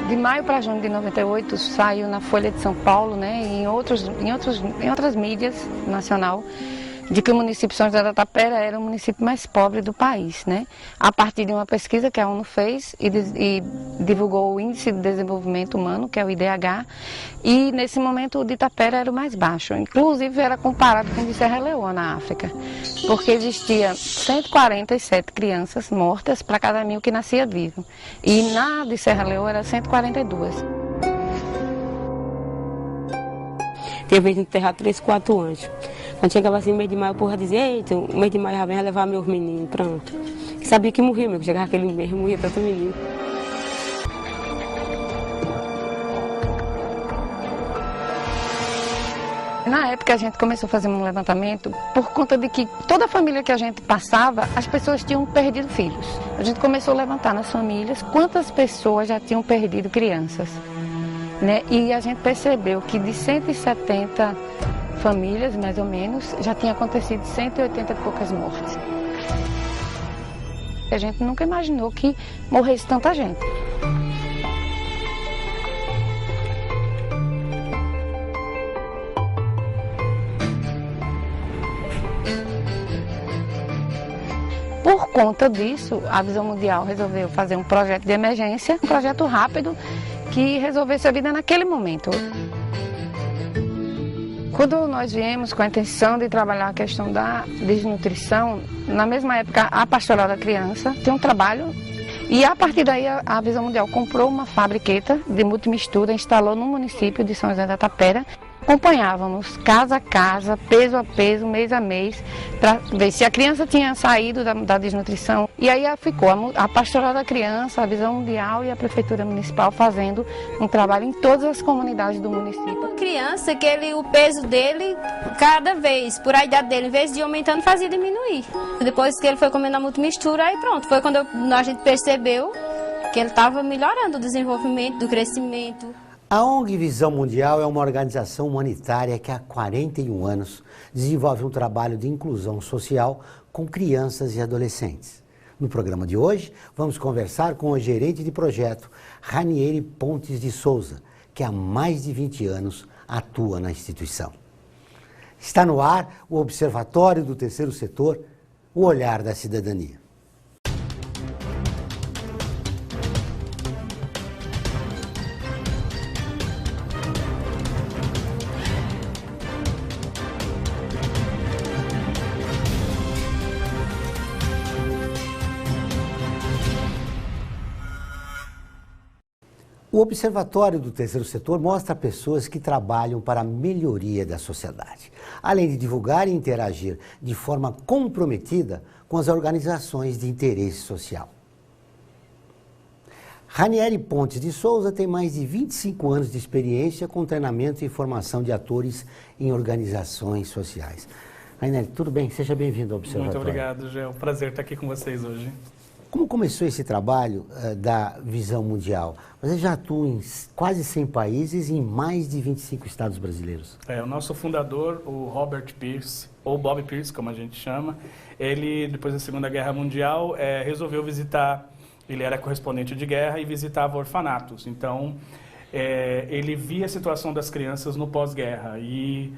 De maio para junho de 98 saiu na Folha de São Paulo, né, e em outras mídias nacional, de que o município de São José da Tapera era o município mais pobre do país, né? A partir de uma pesquisa que a ONU fez e divulgou o Índice de Desenvolvimento Humano, que é o IDH, e nesse momento o de Tapera era o mais baixo, inclusive era comparado com o de Serra Leoa na África, porque existia 147 crianças mortas para cada 1000 que nascia vivo, e na de Serra Leoa era 142. Tinha vez de enterrar 3, 4 anjos. Quando chegava assim no mês de maio, o povo dizia, eita, o mês de maio já vem levar meus meninos, pronto. Que sabia que morria mesmo, chegava aquele mês, morria tanto menino. Na época a gente começou a fazer um levantamento por conta de que toda família que a gente passava, as pessoas tinham perdido filhos. A gente começou a levantar nas famílias quantas pessoas já tinham perdido crianças, né? E a gente percebeu que de 170 famílias, mais ou menos, já tinha acontecido 180 e poucas mortes. A gente nunca imaginou que morresse tanta gente. Por conta disso, a Visão Mundial resolveu fazer um projeto de emergência, um projeto rápido, que resolvesse a vida naquele momento. Quando nós viemos com a intenção de trabalhar a questão da desnutrição, na mesma época a Pastoral da Criança tem um trabalho e a partir daí a Visão Mundial comprou uma fabriqueta de multimistura, instalou no município de São José da Tapera. Acompanhávamos casa a casa, peso a peso, mês a mês, para ver se a criança tinha saído da desnutrição. E aí ficou a Pastoral da Criança, a Visão Mundial e a Prefeitura Municipal fazendo um trabalho em todas as comunidades do município. Uma criança que o peso dele, cada vez, por a idade dele, em vez de aumentando, fazia diminuir. Depois que ele foi comendo a multimistura, aí pronto, foi quando a gente percebeu que ele estava melhorando o desenvolvimento, do crescimento. A ONG Visão Mundial é uma organização humanitária que há 41 anos desenvolve um trabalho de inclusão social com crianças e adolescentes. No programa de hoje, vamos conversar com a gerente de projeto, Ranieri Pontes de Souza, que há mais de 20 anos atua na instituição. Está no ar o Observatório do Terceiro Setor, o olhar da cidadania. O Observatório do Terceiro Setor mostra pessoas que trabalham para a melhoria da sociedade, além de divulgar e interagir de forma comprometida com as organizações de interesse social. Ranieri Pontes de Souza tem mais de 25 anos de experiência com treinamento e formação de atores em organizações sociais. Ranieri, tudo bem? Seja bem-vindo ao Observatório. Muito obrigado, Gê. É um prazer estar aqui com vocês hoje. Como começou esse trabalho da Visão Mundial? Você já atua em quase 100 países e em mais de 25 estados brasileiros. O nosso fundador, o Robert Pierce, ou Bob Pierce, como a gente chama, ele, depois da Segunda Guerra Mundial, resolveu visitar, ele era correspondente de guerra e visitava orfanatos. Então, ele via a situação das crianças no pós-guerra e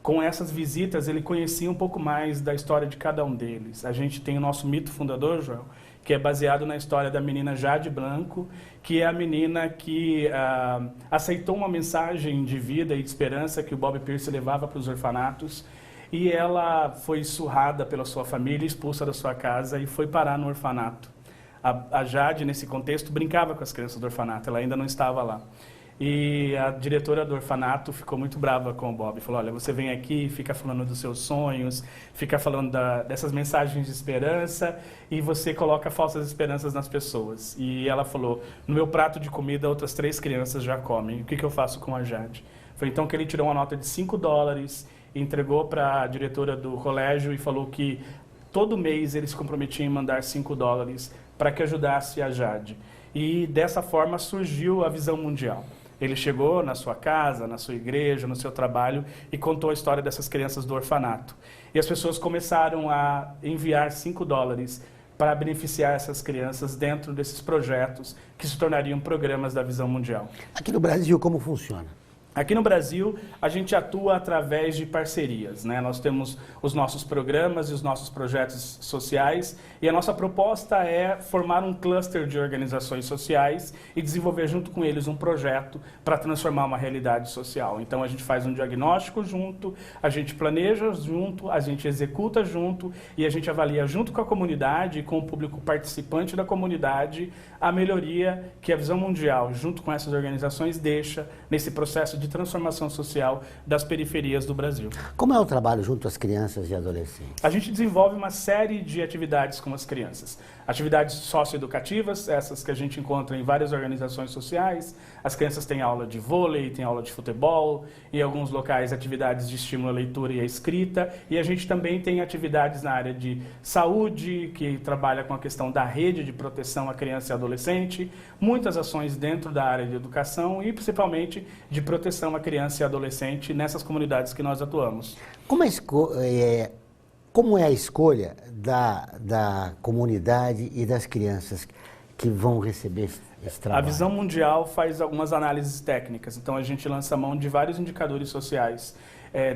com essas visitas ele conhecia um pouco mais da história de cada um deles. A gente tem o nosso mito fundador, Joel, que é baseado na história da menina Jade Blanco, que é a menina que aceitou uma mensagem de vida e de esperança que o Bob Pierce levava para os orfanatos, e ela foi surrada pela sua família, expulsa da sua casa e foi parar no orfanato. A Jade, nesse contexto, brincava com as crianças do orfanato, ela ainda não estava lá. E a diretora do orfanato ficou muito brava com o Bob. Falou, olha, você vem aqui, fica falando dos seus sonhos, fica falando dessas mensagens de esperança e você coloca falsas esperanças nas pessoas. E ela falou, no meu prato de comida outras 3 crianças já comem, o que eu faço com a Jade? Foi então que ele tirou uma nota de $5, entregou para a diretora do colégio e falou que todo mês ele se comprometia em mandar $5 para que ajudasse a Jade. E dessa forma surgiu a Visão Mundial. Ele chegou na sua casa, na sua igreja, no seu trabalho e contou a história dessas crianças do orfanato. E as pessoas começaram a enviar $5 para beneficiar essas crianças dentro desses projetos que se tornariam programas da Visão Mundial. Aqui no Brasil, como funciona? Aqui no Brasil, a gente atua através de parcerias, né? Nós temos os nossos programas e os nossos projetos sociais e a nossa proposta é formar um cluster de organizações sociais e desenvolver junto com eles um projeto para transformar uma realidade social. Então, a gente faz um diagnóstico junto, a gente planeja junto, a gente executa junto e a gente avalia junto com a comunidade e com o público participante da comunidade a melhoria que a Visão Mundial, junto com essas organizações, deixa nesse processo de transformação social das periferias do Brasil. Como é o trabalho junto às crianças e adolescentes? A gente desenvolve uma série de atividades com as crianças. Atividades socioeducativas, essas que a gente encontra em várias organizações sociais. As crianças têm aula de vôlei, têm aula de futebol, em alguns locais atividades de estímulo à leitura e à escrita. E a gente também tem atividades na área de saúde, que trabalha com a questão da rede de proteção à criança e adolescente. Muitas ações dentro da área de educação e principalmente de proteção à criança e adolescente nessas comunidades que nós atuamos. Como é a escolha da comunidade e das crianças que vão receber esse trabalho? A Visão Mundial faz algumas análises técnicas, então a gente lança mão de vários indicadores sociais,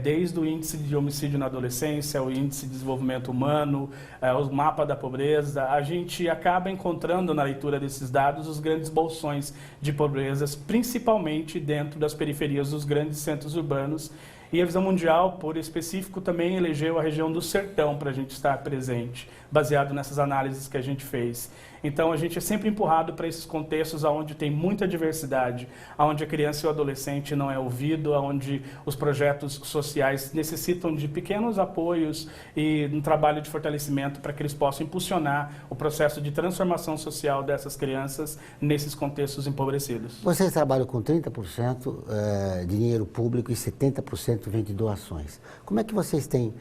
desde o índice de homicídio na adolescência, o índice de desenvolvimento humano, o mapa da pobreza. A gente acaba encontrando na leitura desses dados os grandes bolsões de pobrezas, principalmente dentro das periferias dos grandes centros urbanos. E a Visão Mundial, por específico, também elegeu a região do Sertão para a gente estar presente, baseado nessas análises que a gente fez. Então, a gente é sempre empurrado para esses contextos onde tem muita diversidade, onde a criança e o adolescente não é ouvido, onde os projetos sociais necessitam de pequenos apoios e um trabalho de fortalecimento para que eles possam impulsionar o processo de transformação social dessas crianças nesses contextos empobrecidos. Vocês trabalham com 30% de dinheiro público e 70% vem de doações. Como é que vocês têm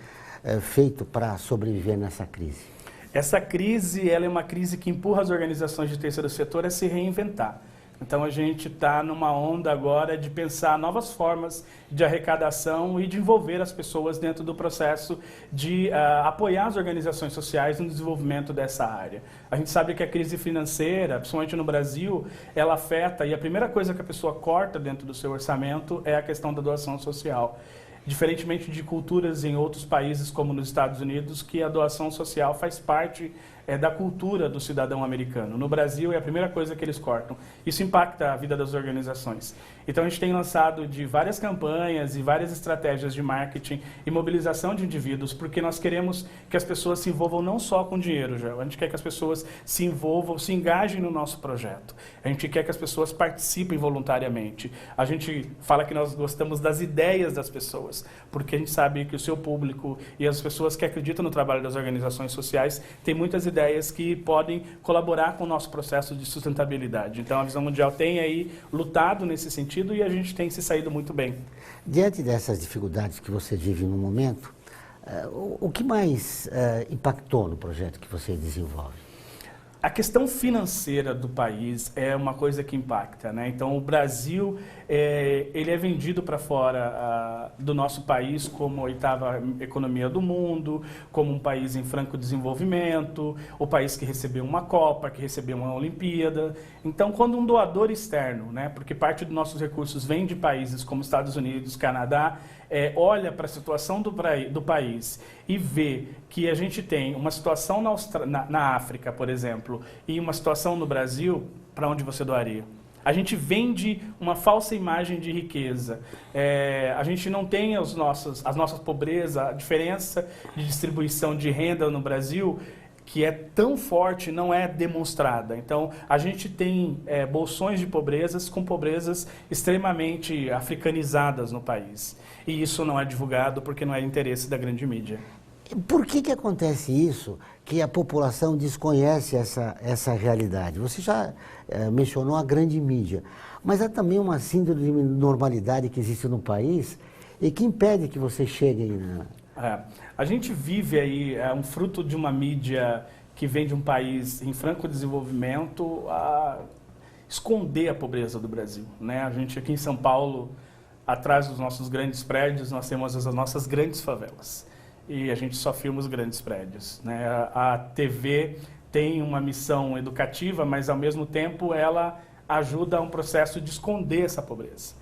feito para sobreviver nessa crise? Essa crise, ela é uma crise que empurra as organizações de terceiro setor a se reinventar. Então, a gente está numa onda agora de pensar novas formas de arrecadação e de envolver as pessoas dentro do processo de apoiar as organizações sociais no desenvolvimento dessa área. A gente sabe que a crise financeira, principalmente no Brasil, ela afeta, e a primeira coisa que a pessoa corta dentro do seu orçamento é a questão da doação social. Diferentemente de culturas em outros países, como nos Estados Unidos, que a doação social faz parte da cultura do cidadão americano. No Brasil, é a primeira coisa que eles cortam. Isso impacta a vida das organizações. Então, a gente tem lançado de várias campanhas e várias estratégias de marketing e mobilização de indivíduos, porque nós queremos que as pessoas se envolvam não só com dinheiro, já. A gente quer que as pessoas se envolvam, se engajem no nosso projeto. A gente quer que as pessoas participem voluntariamente. A gente fala que nós gostamos das ideias das pessoas, porque a gente sabe que o seu público e as pessoas que acreditam no trabalho das organizações sociais têm muitas ideias que podem colaborar com o nosso processo de sustentabilidade. Então, a Visão Mundial tem aí lutado nesse sentido e a gente tem se saído muito bem. Diante dessas dificuldades que você vive no momento, o que mais impactou no projeto que você desenvolve? A questão financeira do país é uma coisa que impacta, né? Então, o Brasil, ele é vendido para fora do nosso país como a 8ª economia do mundo, como um país em franco desenvolvimento, o país que recebeu uma Copa, que recebeu uma Olimpíada. Então, quando um doador externo, né, porque parte dos nossos recursos vem de países como Estados Unidos, Canadá, olha para a situação do país e vê que a gente tem uma situação na África, por exemplo, e uma situação no Brasil, para onde você doaria? A gente vende uma falsa imagem de riqueza. A gente não tem as nossas pobrezas, a diferença de distribuição de renda no Brasil, que é tão forte, não é demonstrada. Então, a gente tem bolsões de pobrezas com pobrezas extremamente africanizadas no país. E isso não é divulgado porque não é interesse da grande mídia. Por que acontece isso, que a população desconhece essa realidade? Você já mencionou a grande mídia, mas há também uma síndrome de normalidade que existe no país e que impede que você chegue A gente vive aí, um fruto de uma mídia que vem de um país em franco desenvolvimento a esconder a pobreza do Brasil, né? A gente aqui em São Paulo, atrás dos nossos grandes prédios, nós temos as nossas grandes favelas. E a gente só filma os grandes prédios, né? A TV tem uma missão educativa, mas ao mesmo tempo ela ajuda a um processo de esconder essa pobreza.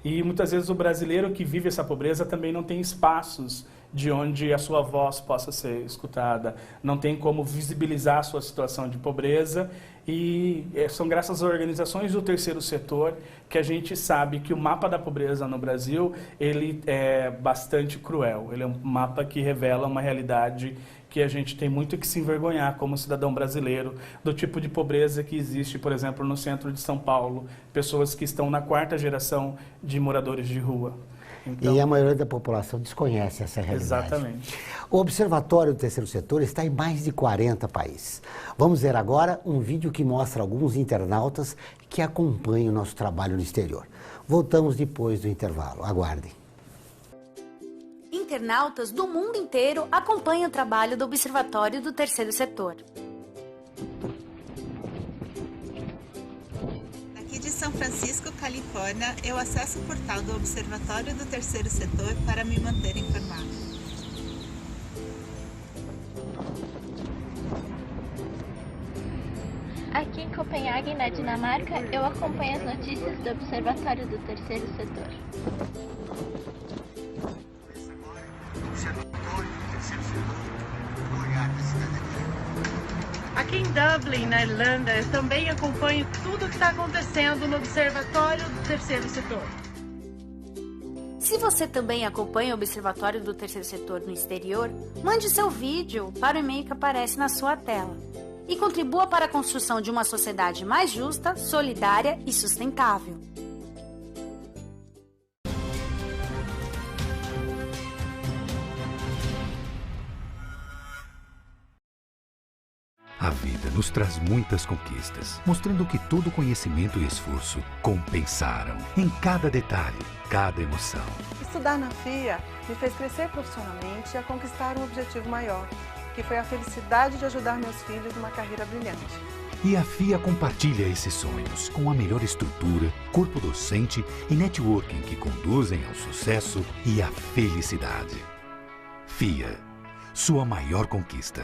E muitas vezes o brasileiro que vive essa pobreza também não tem espaços de onde a sua voz possa ser escutada, não tem como visibilizar a sua situação de pobreza, e são graças às organizações do terceiro setor que a gente sabe que o mapa da pobreza no Brasil, ele é bastante cruel, ele é um mapa que revela uma realidade que a gente tem muito que se envergonhar como cidadão brasileiro, do tipo de pobreza que existe, por exemplo, no centro de São Paulo, pessoas que estão na 4ª geração de moradores de rua. Então, e a maioria da população desconhece essa realidade. Exatamente. O Observatório do Terceiro Setor está em mais de 40 países. Vamos ver agora um vídeo que mostra alguns internautas que acompanham o nosso trabalho no exterior. Voltamos depois do intervalo. Aguardem. Internautas do mundo inteiro acompanham o trabalho do Observatório do Terceiro Setor. Aqui de São Francisco, Califórnia, eu acesso o portal do Observatório do Terceiro Setor para me manter informado. Aqui em Copenhague, na Dinamarca, eu acompanho as notícias do Observatório do Terceiro Setor. Aqui em Dublin, na Irlanda, eu também acompanho tudo o que está acontecendo no Observatório do Terceiro Setor. Se você também acompanha o Observatório do Terceiro Setor no exterior, mande seu vídeo para o e-mail que aparece na sua tela e contribua para a construção de uma sociedade mais justa, solidária e sustentável. A vida nos traz muitas conquistas, mostrando que todo conhecimento e esforço compensaram em cada detalhe, cada emoção. Estudar na FIA me fez crescer profissionalmente e a conquistar um objetivo maior, que foi a felicidade de ajudar meus filhos numa carreira brilhante. E a FIA compartilha esses sonhos com a melhor estrutura, corpo docente e networking que conduzem ao sucesso e à felicidade. FIA, sua maior conquista.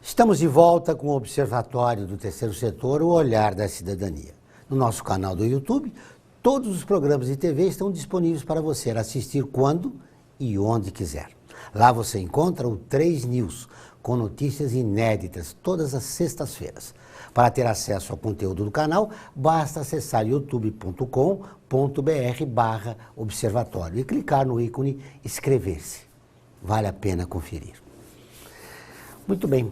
Estamos de volta com o Observatório do Terceiro Setor, o Olhar da Cidadania. No nosso canal do YouTube, todos os programas de TV estão disponíveis para você assistir quando e onde quiser. Lá você encontra o 3 News, com notícias inéditas todas as sextas-feiras. Para ter acesso ao conteúdo do canal, basta acessar youtube.com.br/observatório e clicar no ícone inscrever-se. Vale a pena conferir. Muito bem.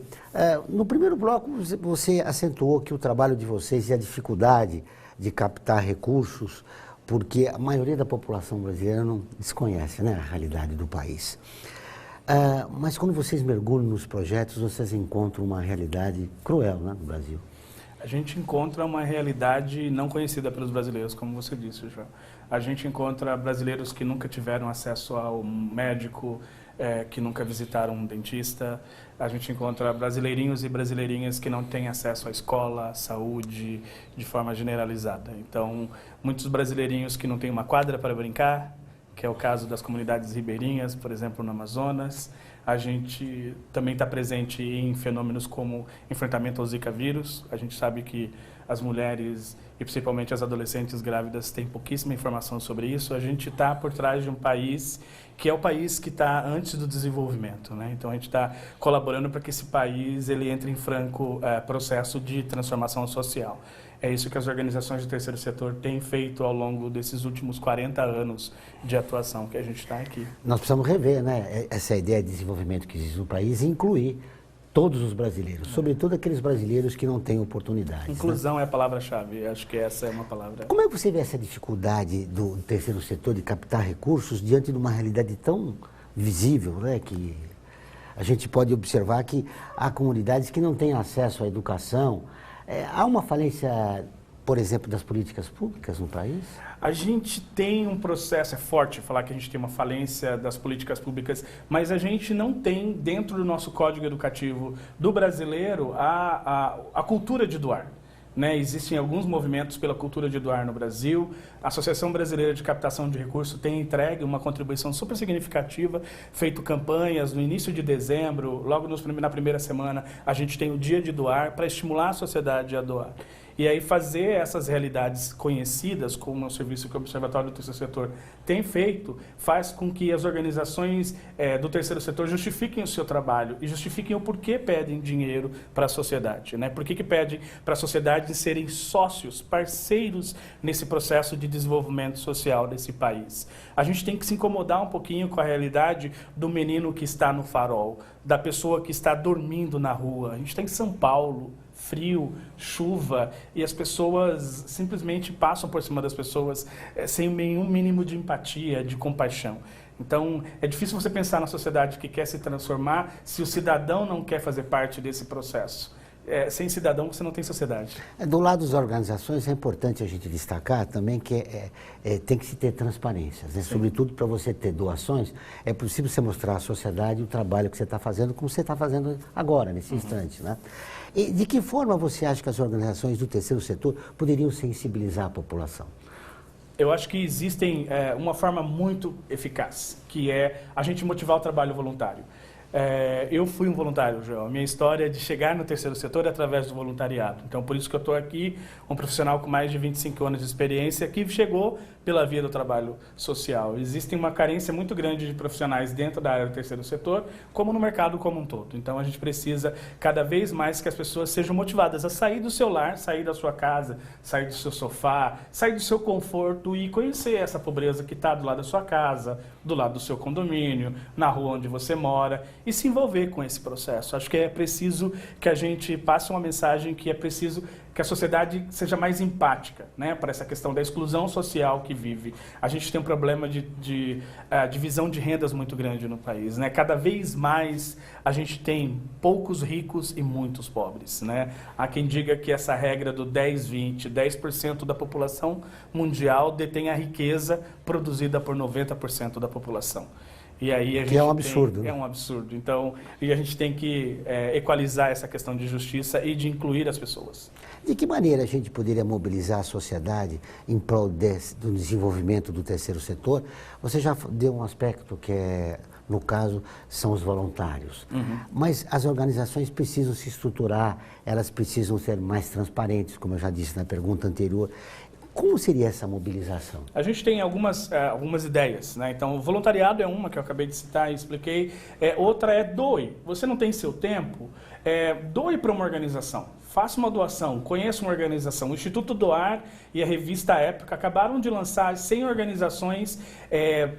No primeiro bloco, você acentuou que o trabalho de vocês e a dificuldade de captar recursos, porque a maioria da população brasileira não desconhece, né, a realidade do país. Mas quando vocês mergulham nos projetos, vocês encontram uma realidade cruel, né, no Brasil. A gente encontra uma realidade não conhecida pelos brasileiros, como você disse, João. A gente encontra brasileiros que nunca tiveram acesso ao médico, que nunca visitaram um dentista. A gente encontra brasileirinhos e brasileirinhas que não têm acesso à escola, à saúde, de forma generalizada. Então, muitos brasileirinhos que não têm uma quadra para brincar, que é o caso das comunidades ribeirinhas, por exemplo, no Amazonas. A gente também está presente em fenômenos como enfrentamento ao Zika vírus. A gente sabe que as mulheres e principalmente as adolescentes grávidas têm pouquíssima informação sobre isso. A gente está por trás de um país que é o país que está antes do desenvolvimento, né? Então a gente está colaborando para que esse país ele entre em franco processo de transformação social. É isso que as organizações do terceiro setor têm feito ao longo desses últimos 40 anos de atuação que a gente está aqui. Nós precisamos rever, né, essa ideia de desenvolvimento que existe no país e incluir todos os brasileiros, sobretudo aqueles brasileiros que não têm oportunidades. Inclusão, né? É a palavra-chave, acho que essa é uma palavra. Como é que você vê essa dificuldade do terceiro setor de captar recursos diante de uma realidade tão visível, né, que a gente pode observar que há comunidades que não têm acesso à educação? Há uma falência, por exemplo, das políticas públicas no país? A gente tem um processo, é forte falar que a gente tem uma falência das políticas públicas, mas a gente não tem dentro do nosso código educativo do brasileiro a cultura de doar. né? Existem alguns movimentos pela cultura de doar no Brasil. A Associação Brasileira de Captação de Recursos tem entregue uma contribuição super significativa, feito campanhas no início de dezembro, logo na primeira semana, a gente tem o Dia de Doar, para estimular a sociedade a doar. E aí fazer essas realidades conhecidas, como o serviço que o Observatório do Terceiro Setor tem feito, faz com que as organizações do terceiro setor justifiquem o seu trabalho e justifiquem o porquê pedem dinheiro para a sociedade, né? Por que pedem para a sociedade serem sócios, parceiros nesse processo de desenvolvimento social desse país. A gente tem que se incomodar um pouquinho com a realidade do menino que está no farol, da pessoa que está dormindo na rua. A gente está em São Paulo, frio, chuva, e as pessoas simplesmente passam por cima das pessoas sem nenhum mínimo de empatia, de compaixão. Então, é difícil você pensar na sociedade que quer se transformar se o cidadão não quer fazer parte desse processo. Sem cidadão, você não tem sociedade. Do lado das organizações, é importante a gente destacar também que tem que se ter transparências, né? Sobretudo para você ter doações, é possível você mostrar à sociedade o trabalho que você está fazendo, como você está fazendo agora, nesse instante, né? E de que forma você acha que as organizações do terceiro setor poderiam sensibilizar a população? Eu acho que existem uma forma muito eficaz, que é a gente motivar o trabalho voluntário. Eu fui um voluntário, Joel. A minha história de chegar no terceiro setor é através do voluntariado. Então, por isso que eu estou aqui, um profissional com mais de 25 anos de experiência, que chegou pela via do trabalho social. Existe uma carência muito grande de profissionais dentro da área do terceiro setor, como no mercado como um todo. Então, a gente precisa cada vez mais que as pessoas sejam motivadas a sair do seu lar, sair da sua casa, sair do seu sofá, sair do seu conforto e conhecer essa pobreza que está do lado da sua casa, do lado do seu condomínio, na rua onde você mora, e se envolver com esse processo. Acho que é preciso que a gente passe uma mensagem que é preciso que a sociedade seja mais empática, né, para essa questão da exclusão social que vive. A gente tem um problema de divisão de rendas muito grande no país, né? Cada vez mais a gente tem poucos ricos e muitos pobres, né? Há quem diga que essa regra do 10-20, 10% da população mundial detém a riqueza produzida por 90% da população. E aí a gente é um absurdo. É um absurdo. Então, e a gente tem que equalizar essa questão de justiça e de incluir as pessoas. De que maneira a gente poderia mobilizar a sociedade em prol do desenvolvimento do terceiro setor? Você já deu um aspecto que no caso, são os voluntários. Mas as organizações precisam se estruturar, elas precisam ser mais transparentes, como eu já disse na pergunta anterior. Como seria essa mobilização? A gente tem algumas ideias, né? Então, o voluntariado é uma que eu acabei de citar e expliquei. Outra é doe. Você não tem seu tempo? Doe para uma organização. Faça uma doação, conheça uma organização. O Instituto Doar e a revista Época acabaram de lançar 100 organizações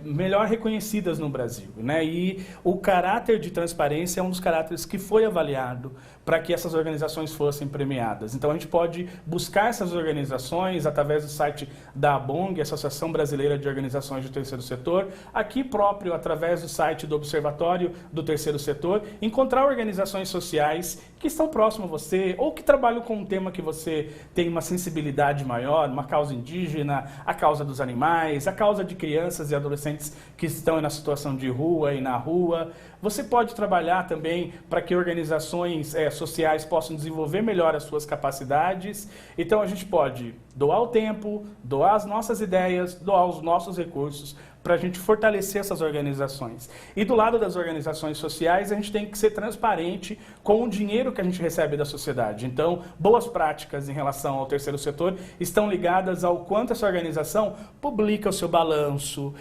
melhor reconhecidas no Brasil, né? E o caráter de transparência é um dos caráteres que foi avaliado para que essas organizações fossem premiadas. Então, a gente pode buscar essas organizações através do site da ABONG, Associação Brasileira de Organizações do Terceiro Setor, aqui próprio, através do site do Observatório do Terceiro Setor, encontrar organizações sociais que estão próximas a você ou que trabalham com um tema que você tem uma sensibilidade maior, uma causa indígena, a causa dos animais, a causa de crianças e adolescentes que estão na situação de rua e na rua. Você pode trabalhar também para que organizações sociais possam desenvolver melhor as suas capacidades. Então, a gente pode doar o tempo, doar as nossas ideias, doar os nossos recursos para a gente fortalecer essas organizações. E do lado das organizações sociais, a gente tem que ser transparente com o dinheiro que a gente recebe da sociedade. Então, boas práticas em relação ao terceiro setor estão ligadas ao quanto essa organização publica o seu balanço,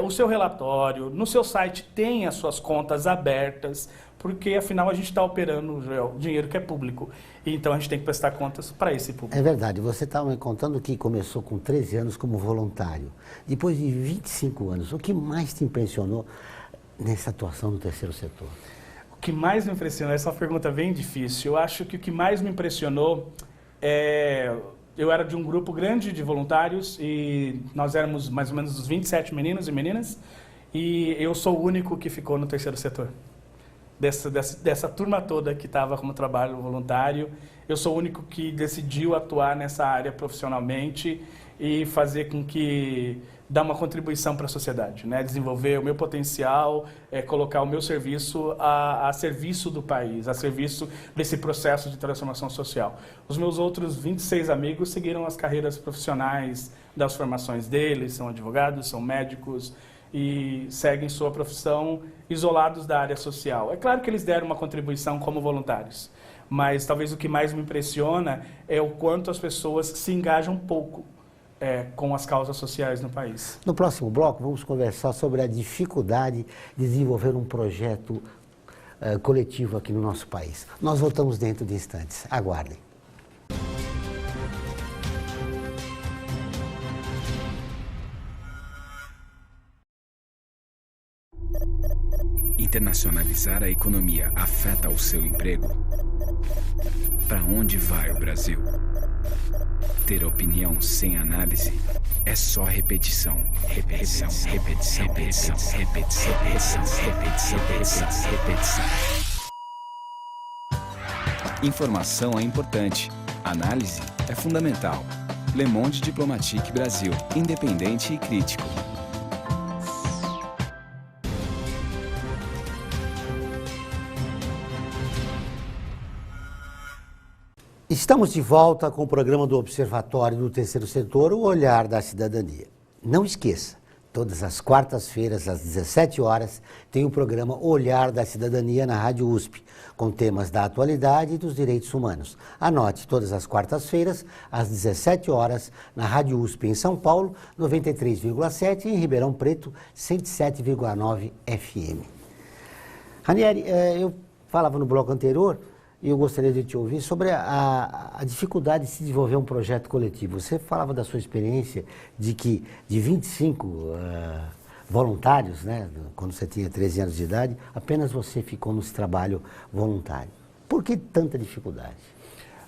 o seu relatório, no seu site tem as suas contas abertas, porque afinal a gente está operando o dinheiro que é público. Então a gente tem que prestar contas para esse público. É verdade, você estava me contando que começou com 13 anos como voluntário. Depois de 25 anos, o que mais te impressionou nessa atuação no terceiro setor? O que mais me impressionou, essa é uma pergunta bem difícil. Eu acho que o que mais me impressionou eu era de um grupo grande de voluntários e nós éramos mais ou menos uns 27 meninos e meninas e eu sou o único que ficou no terceiro setor. Dessa turma toda que estava como trabalho voluntário, eu sou o único que decidiu atuar nessa área profissionalmente e fazer com que dar uma contribuição para a sociedade, né? Desenvolver o meu potencial, colocar o meu serviço a serviço do país, a serviço desse processo de transformação social. Os meus outros 26 amigos seguiram as carreiras profissionais das formações deles, são advogados, são médicos e seguem sua profissão isolados da área social. É claro que eles deram uma contribuição como voluntários, mas talvez o que mais me impressiona é o quanto as pessoas se engajam pouco com as causas sociais no país. No próximo bloco, vamos conversar sobre a dificuldade de desenvolver um projeto coletivo aqui no nosso país. Nós voltamos dentro de instantes. Aguardem. Internacionalizar a economia afeta o seu emprego? Para onde vai o Brasil? Ter opinião sem análise é só repetição. Repetição, repetição, repetição, repetição, repetição, repetição, repetição, repetição. Informação é importante. Análise é fundamental. Le Monde Diplomatique Brasil. Independente e crítico. Estamos de volta com o programa do Observatório do Terceiro Setor, o Olhar da Cidadania. Não esqueça, todas as quartas-feiras, às 17 horas, tem o programa Olhar da Cidadania na Rádio USP, com temas da atualidade e dos direitos humanos. Anote, todas as quartas-feiras, às 17 horas, na Rádio USP em São Paulo, 93,7 e em Ribeirão Preto, 107,9 FM. Ranieri, eu falava no bloco anterior, e eu gostaria de te ouvir sobre a dificuldade de se desenvolver um projeto coletivo. Você falava da sua experiência de que de 25 voluntários, né, quando você tinha 13 anos de idade, apenas você ficou nesse trabalho voluntário. Por que tanta dificuldade?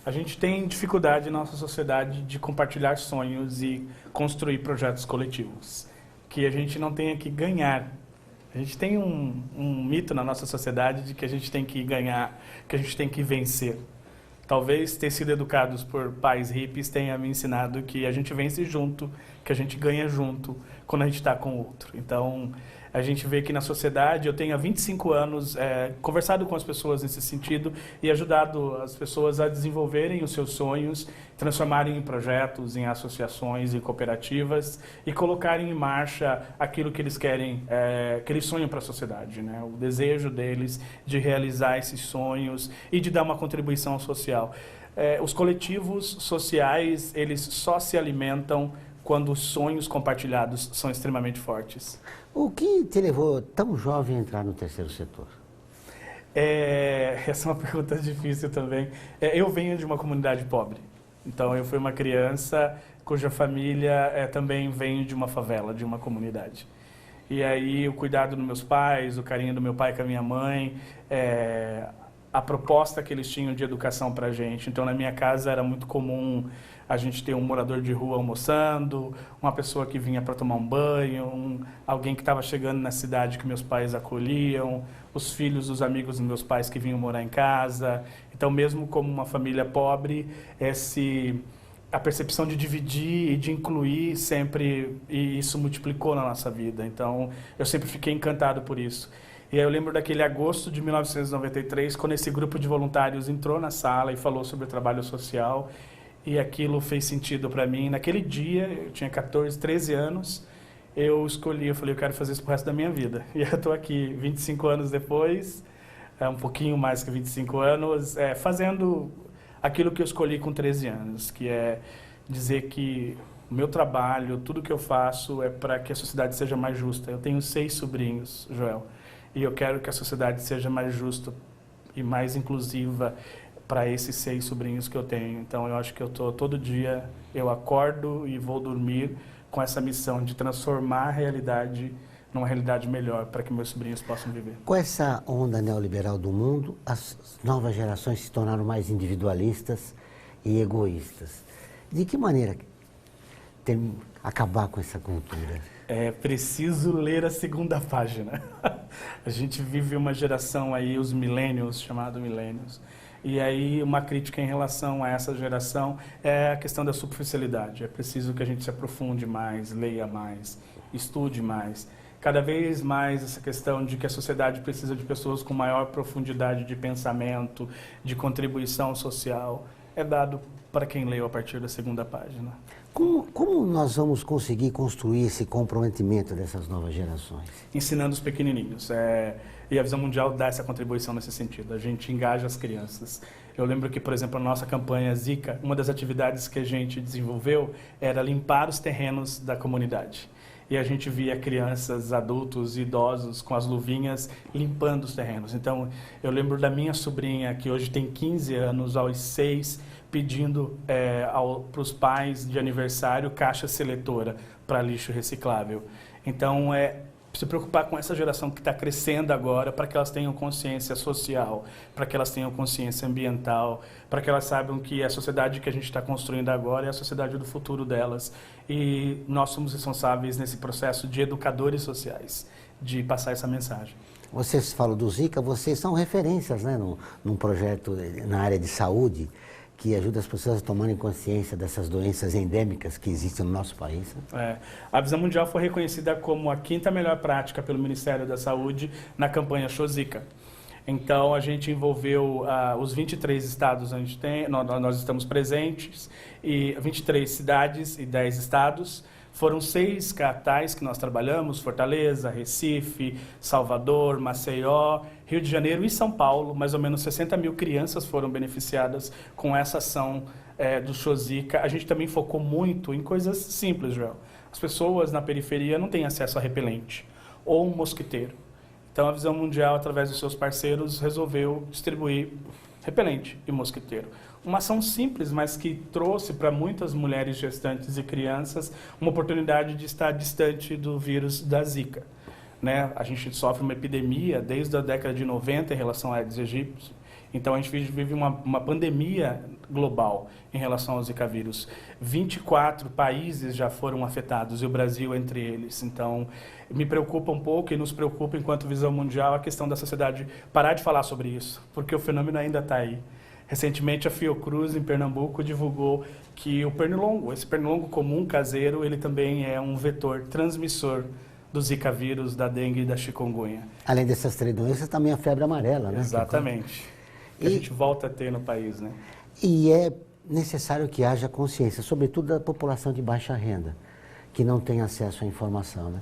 A gente tem dificuldade na nossa sociedade de compartilhar sonhos e construir projetos coletivos, que a gente não tenha que ganhar. A gente tem um mito na nossa sociedade de que a gente tem que ganhar, que a gente tem que vencer. Talvez ter sido educados por pais hippies tenha me ensinado que a gente vence junto, que a gente ganha junto quando a gente está com o outro. Então, a gente vê que na sociedade, eu tenho há 25 anos conversado com as pessoas nesse sentido e ajudado as pessoas a desenvolverem os seus sonhos, transformarem em projetos, em associações, em cooperativas e colocarem em marcha aquilo que eles querem, que eles sonham para a sociedade, né? O desejo deles de realizar esses sonhos e de dar uma contribuição social. Os coletivos sociais, eles só se alimentam quando os sonhos compartilhados são extremamente fortes. O que te levou tão jovem a entrar no terceiro setor? Essa é uma pergunta difícil também. Eu venho de uma comunidade pobre. Então, eu fui uma criança cuja família também vem de uma favela, de uma comunidade. E aí, o cuidado dos meus pais, o carinho do meu pai com a minha mãe, a proposta que eles tinham de educação para a gente. Então, na minha casa era muito comum a gente ter um morador de rua almoçando, uma pessoa que vinha para tomar um banho, alguém que estava chegando na cidade que meus pais acolhiam, os filhos dos amigos dos meus pais que vinham morar em casa. Então, mesmo como uma família pobre, a percepção de dividir e de incluir sempre, e isso multiplicou na nossa vida. Então, eu sempre fiquei encantado por isso. E aí eu lembro daquele agosto de 1993, quando esse grupo de voluntários entrou na sala e falou sobre o trabalho social, e aquilo fez sentido para mim. Naquele dia, eu tinha 14, 13 anos, eu falei, eu quero fazer isso pro resto da minha vida. E eu estou aqui, 25 anos depois, um pouquinho mais que 25 anos, fazendo aquilo que eu escolhi com 13 anos, que é dizer que o meu trabalho, tudo que eu faço é para que a sociedade seja mais justa. Eu tenho 6 sobrinhos, Joel, e eu quero que a sociedade seja mais justa e mais inclusiva para esses 6 sobrinhos que eu tenho. Então, eu acho que todo dia eu acordo e vou dormir com essa missão de transformar a realidade numa realidade melhor para que meus sobrinhos possam viver. Com essa onda neoliberal do mundo, as novas gerações se tornaram mais individualistas e egoístas. De que maneira acabar com essa cultura? É preciso ler a segunda página. A gente vive uma geração aí, os millennials, chamado millennials. E aí uma crítica em relação a essa geração é a questão da superficialidade. É preciso que a gente se aprofunde mais, leia mais, estude mais. Cada vez mais essa questão de que a sociedade precisa de pessoas com maior profundidade de pensamento, de contribuição social, é dado para quem leu a partir da segunda página. Como nós vamos conseguir construir esse comprometimento dessas novas gerações? Ensinando os pequenininhos. E a Visão Mundial dá essa contribuição nesse sentido. A gente engaja as crianças. Eu lembro que, por exemplo, a nossa campanha Zika, uma das atividades que a gente desenvolveu era limpar os terrenos da comunidade. E a gente via crianças, adultos, idosos com as luvinhas limpando os terrenos. Então, eu lembro da minha sobrinha, que hoje tem 15 anos, aos 6, pedindo para os pais de aniversário caixa seletora para lixo reciclável. Então, se preocupar com essa geração que está crescendo agora, para que elas tenham consciência social, para que elas tenham consciência ambiental, para que elas saibam que a sociedade que a gente está construindo agora é a sociedade do futuro delas. E nós somos responsáveis nesse processo de educadores sociais, de passar essa mensagem. Vocês falam do Zika, vocês são referências, né, num projeto na área de saúde, que ajuda as pessoas a tomarem consciência dessas doenças endêmicas que existem no nosso país. A Visão Mundial foi reconhecida como a 5ª melhor prática pelo Ministério da Saúde na campanha Show Zika. Então, a gente envolveu os 23 estados onde nós estamos presentes, e 23 cidades e 10 estados. Foram 6 capitais que nós trabalhamos: Fortaleza, Recife, Salvador, Maceió, Rio de Janeiro e São Paulo. Mais ou menos 60 mil crianças foram beneficiadas com essa ação do Show Zika. A gente também focou muito em coisas simples, Joel. As pessoas na periferia não têm acesso a repelente ou um mosquiteiro. Então, a Visão Mundial, através dos seus parceiros, resolveu distribuir repelente e mosquiteiro. Uma ação simples, mas que trouxe para muitas mulheres gestantes e crianças uma oportunidade de estar distante do vírus da Zika. Né? A gente sofre uma epidemia desde a década de 90 em relação a Aedes aegypti. Então, a gente vive uma pandemia global em relação ao Zika vírus. 24 países já foram afetados, e o Brasil entre eles. Então, me preocupa um pouco, e nos preocupa enquanto Visão Mundial, a questão da sociedade parar de falar sobre isso, porque o fenômeno ainda está aí. Recentemente, a Fiocruz, em Pernambuco, divulgou que o pernilongo, esse pernilongo comum caseiro, ele também é um vetor transmissor do Zika vírus, da dengue e da chikungunya. Além dessas 3 doenças, também a febre amarela, né? Exatamente. Que a gente volta a ter no país, né? E é necessário que haja consciência, sobretudo da população de baixa renda, que não tem acesso à informação, né?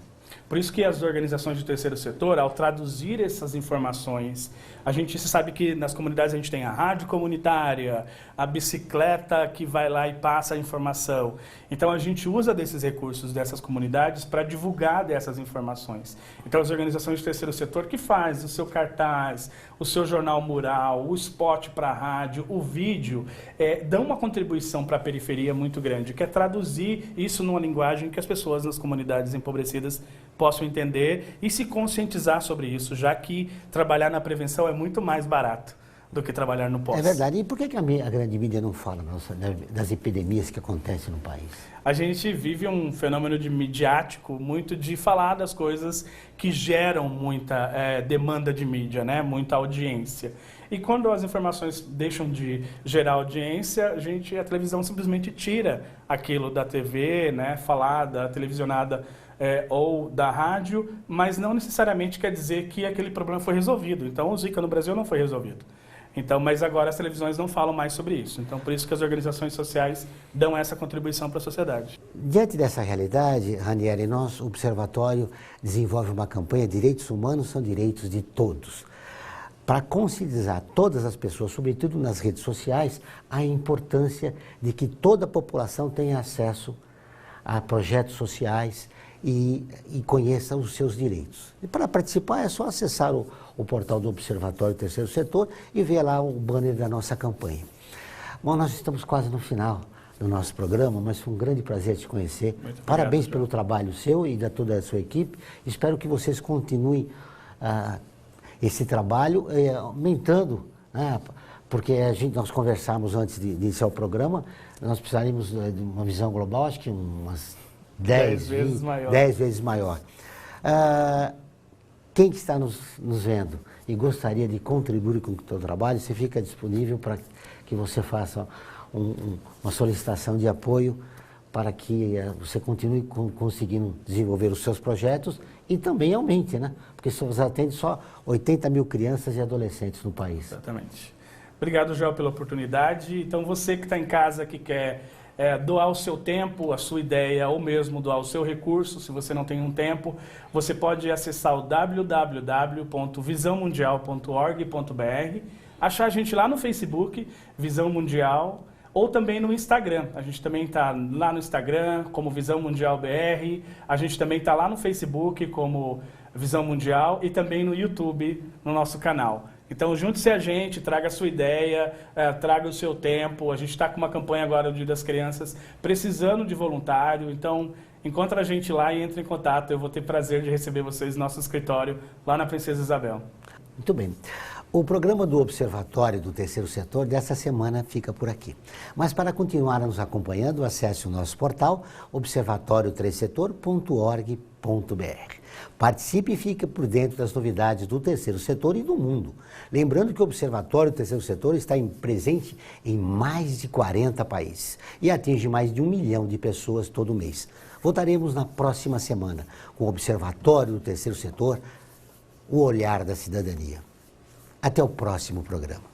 Por isso que as organizações do terceiro setor, ao traduzir essas informações, a gente sabe que nas comunidades a gente tem a rádio comunitária, a bicicleta que vai lá e passa a informação. Então, a gente usa desses recursos dessas comunidades para divulgar dessas informações. Então, as organizações do terceiro setor que fazem o seu cartaz, o seu jornal mural, o spot para a rádio, o vídeo, dão uma contribuição para a periferia muito grande, que é traduzir isso numa linguagem que as pessoas nas comunidades empobrecidas possam entender e se conscientizar sobre isso, já que trabalhar na prevenção é muito mais barato do que trabalhar no pós. É verdade. E por que a grande mídia não fala das epidemias que acontecem no país? A gente vive um fenômeno midiático muito de falar das coisas que geram muita demanda de mídia, né? Muita audiência. E quando as informações deixam de gerar audiência, a televisão simplesmente tira aquilo da TV, né? Falada, televisionada, ou da rádio, mas não necessariamente quer dizer que aquele problema foi resolvido. Então, o Zika no Brasil não foi resolvido. Então, mas agora as televisões não falam mais sobre isso. Então, por isso que as organizações sociais dão essa contribuição para a sociedade. Diante dessa realidade, Ranieri, nosso observatório desenvolve uma campanha Direitos Humanos são Direitos de Todos, para conscientizar todas as pessoas, sobretudo nas redes sociais, a importância de que toda a população tenha acesso a projetos sociais e conheça os seus direitos. E para participar é só acessar o portal do Observatório Terceiro Setor e ver lá o banner da nossa campanha. Bom, nós estamos quase no final do nosso programa, mas foi um grande prazer te conhecer. Muito Parabéns pelo trabalho seu e da toda a sua equipe. Espero que vocês continuem esse trabalho aumentando, né? Porque nós conversamos antes de iniciar o programa, nós precisaríamos de uma visão global, acho que umas 10 vezes maior. Quem que está nos vendo e gostaria de contribuir com o teu trabalho, você fica disponível para que você faça uma solicitação de apoio para que você continue conseguindo desenvolver os seus projetos e também aumente, né? Porque você atende só 80 mil crianças e adolescentes no país. Exatamente. Obrigado, Joel, pela oportunidade. Então, você que está em casa, que quer doar o seu tempo, a sua ideia, ou mesmo doar o seu recurso, se você não tem um tempo, você pode acessar o www.visãomundial.org.br, achar a gente lá no Facebook, Visão Mundial, ou também no Instagram. A gente também está lá no Instagram como Visão Mundial BR, a gente também está lá no Facebook como Visão Mundial e também no YouTube, no nosso canal. Então, junte-se a gente, traga a sua ideia, traga o seu tempo. A gente está com uma campanha agora do Dia das Crianças, precisando de voluntário. Então, encontra a gente lá e entre em contato. Eu vou ter prazer de receber vocês no nosso escritório, lá na Princesa Isabel. Muito bem. O programa do Observatório do Terceiro Setor dessa semana fica por aqui. Mas para continuar nos acompanhando, acesse o nosso portal observatorioterceirsetor.org.br. Participe e fique por dentro das novidades do terceiro setor e do mundo. Lembrando que o Observatório do Terceiro Setor está presente em mais de 40 países e atinge mais de 1 milhão de pessoas todo mês. Voltaremos na próxima semana com o Observatório do Terceiro Setor, o olhar da cidadania. Até o próximo programa.